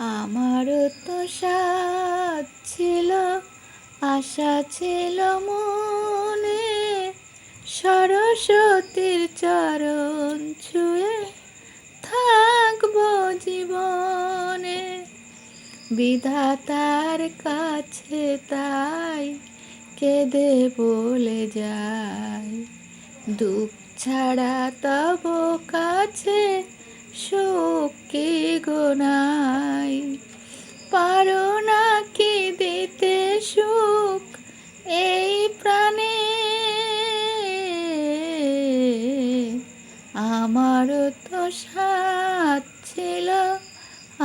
আমারও তো সাথ ছিল, আশা ছিল মনে, সরস্বতীর চরণ ছুঁয়ে থাকবো জীবনে। বিধাতার কাছে তাই কেঁদে বলে যাই, দুঃখ ছাড়া তব কাছে সুখ কি গো নাই। পারো না কি দিতে সুখ এই প্রাণে, আমারও তো সাথ ছিল,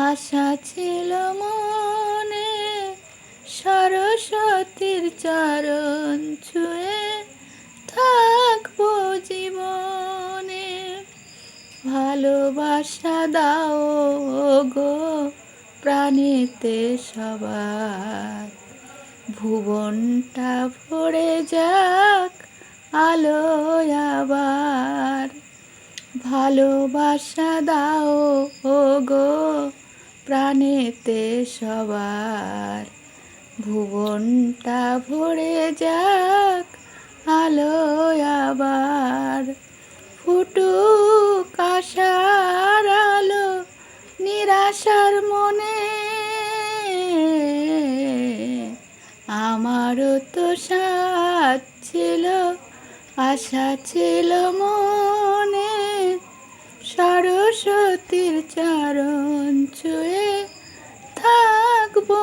আশা ছিল মনে, সরস্বতীর চরণ ছুঁয়ে থাকবো জীবনে। ভালোবাসা দাও গো প্রাণেতে সবার, ভুবনটা ভরে যাক আলোয় আবার। ভালোবাসা দাও গো প্রাণেতে সবার, ভুবনটা ভরে যাক আলোয় আবার। ফুটুক আশার আলো নিরাশার মনে, আমারও তো সাথ ছিল, আশা ছিল মনে, সরস্বতীর চরণ ছুঁয়ে থাকবো